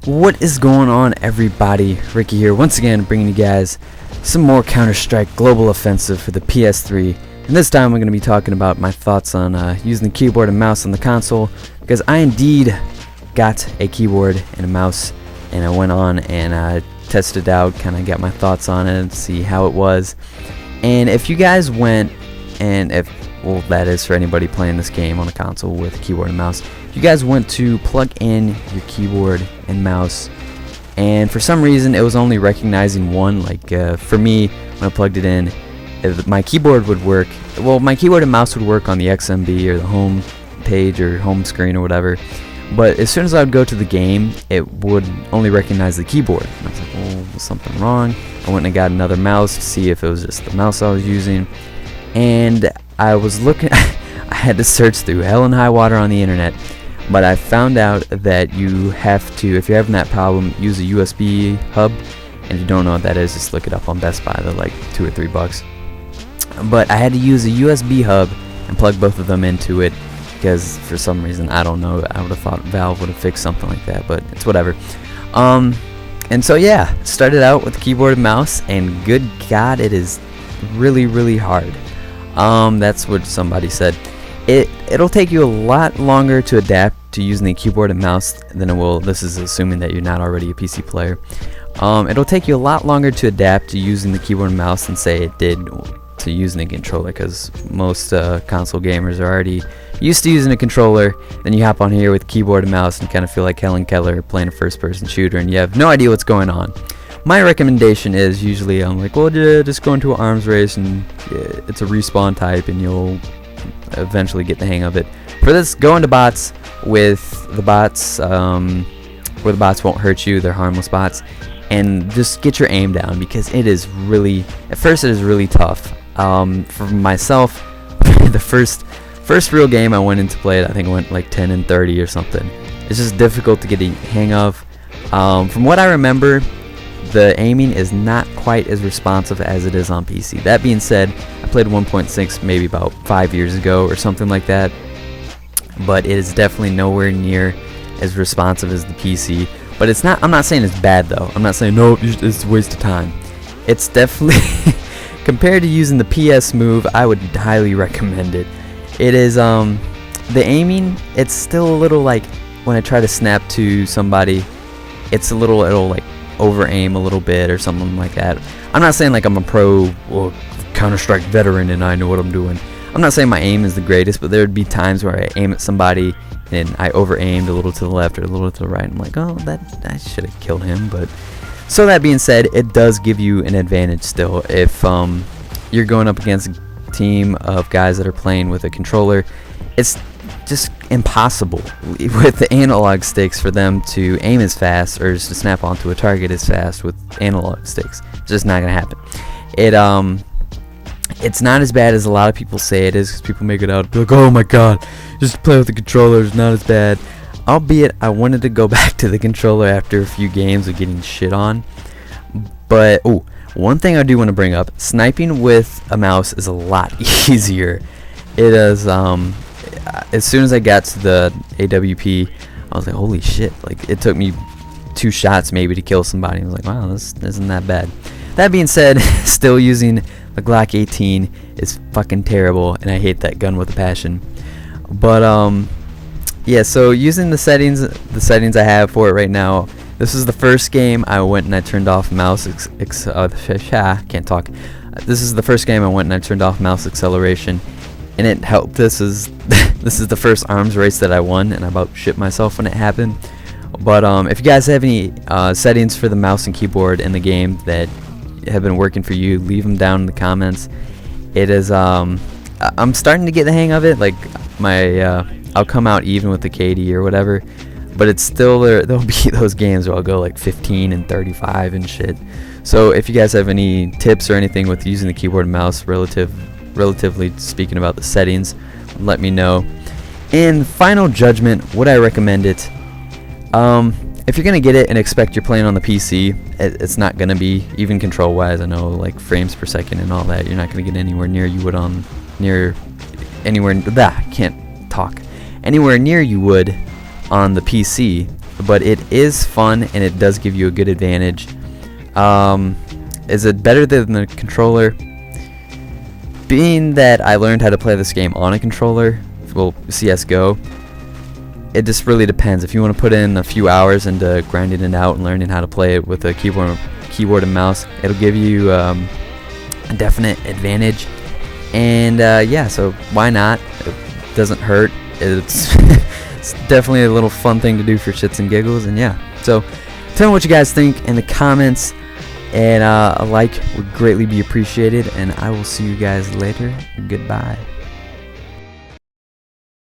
What is going on, everybody? Ricky here, once again bringing you guys some more Counter-Strike Global Offensive for the PS3. And this time we're going to be talking about my thoughts on using the keyboard and mouse on the console, because I indeed got a keyboard and a mouse, and I went on and tested it out, kind of got my thoughts on it, see how it was. And if you guys went, and well, that is for anybody playing this game on a console with a keyboard and mouse, you guys went to plug in your keyboard and mouse, and for some reason it was only recognizing one. Like for me, when I plugged it in, my keyboard would work. Well, my keyboard and mouse would work on the XMB or the home page or home screen or whatever, but as soon as I would go to the game, it would only recognize the keyboard. And I was like, oh, there's something wrong. I went and got another mouse to see if it was just the mouse I was using, and I was looking I had to search through hell and high water on the internet, but I found out that you have to, if you're having that problem, use a USB hub. And if you don't know what that is, just look it up on Best Buy. They're like $2 or $3. But I had to use a USB hub and plug both of them into it, because for some reason, I don't know, I would have thought Valve would have fixed something like that, but it's whatever. And so yeah, started out with the keyboard and mouse, and good God, it is really, really hard. That's what somebody said. It'll take you a lot longer to adapt to using the keyboard and mouse than it will. This is assuming that you're not already a PC player. It'll take you a lot longer to adapt to using the keyboard and mouse than say it did to using a controller, because most console gamers are already used to using a controller. Then you hop on here with keyboard and mouse and kind of feel like Helen Keller playing a first-person shooter, and you have no idea what's going on. My recommendation is usually I'm like, well, yeah, just go into an arms race, and it's a respawn type, and you'll eventually get the hang of it. For this, go into bots with the bots, where the bots won't hurt you, they're harmless bots, and just get your aim down, because it is really, at first it is really tough. For myself, the first real game I went in to play it, I think I went like 10 and 30 or something. It's just difficult to get a hang of. From what I remember, the aiming is not quite as responsive as it is on PC. That being said, I played 1.6 maybe about 5 years ago or something like that, but it is definitely nowhere near as responsive as the PC. But it's not, I'm not saying it's bad though. I'm not saying no, it's a waste of time. It's definitely compared to using the PS Move, I would highly recommend it. It is the aiming, it's still a little like when I try to snap to somebody, it's a little, it'll like over aim a little bit or something like that. I'm not saying like I'm a pro or Counter-Strike veteran and I know what I'm doing. I'm not saying my aim is the greatest, but there would be times where I aim at somebody and I over aimed a little to the left or a little to the right. I'm like, oh, I should have killed him. But so that being said, it does give you an advantage still if you're going up against a team of guys that are playing with a controller. It's just impossible with the analog sticks for them to aim as fast or just to snap onto a target as fast with analog sticks. It's just not gonna happen. It's not as bad as a lot of people say it is, because people make it out like, oh my god, just play with the controller is not as bad. Albeit I wanted to go back to the controller after a few games of getting shit on. But one thing I do want to bring up, sniping with a mouse is a lot easier. It is as soon as I got to the AWP, I was like, holy shit, like it took me 2 shots maybe to kill somebody. I was like, wow, this isn't that bad. That being said, still using the Glock 18 is fucking terrible, and I hate that gun with a passion. But yeah, so using the settings I have for it right now, this is the first game I went and I turned off mouse can't talk. This is the first game I went and I turned off mouse acceleration, and it helped. This is this is the first arms race that I won, and I about shit myself when it happened. But if you guys have any settings for the mouse and keyboard in the game that have been working for you, leave them down in the comments. It is I'm starting to get the hang of it. Like my I'll come out even with the KD or whatever, but it's still there'll be those games where I'll go like 15 and 35 and shit. So if you guys have any tips or anything with using the keyboard and mouse, relatively speaking about the settings, let me know. In final judgment, would I recommend it? If you're gonna get it and expect you're playing on the PC, it's not gonna be, even control wise, I know like frames per second and all that, you're not gonna get anywhere near you would on anywhere near you would on the PC but it is fun and it does give you a good advantage. Is it better than the controller? Being that I learned how to play this game on a controller, well, CSGO, it just really depends. If you want to put in a few hours into grinding it out and learning how to play it with a keyboard and mouse, it'll give you a definite advantage. And yeah, so why not? It doesn't hurt. It's it's definitely a little fun thing to do for shits and giggles. And yeah, so tell me what you guys think in the comments, and a like would greatly be appreciated. And I will see you guys later. Goodbye.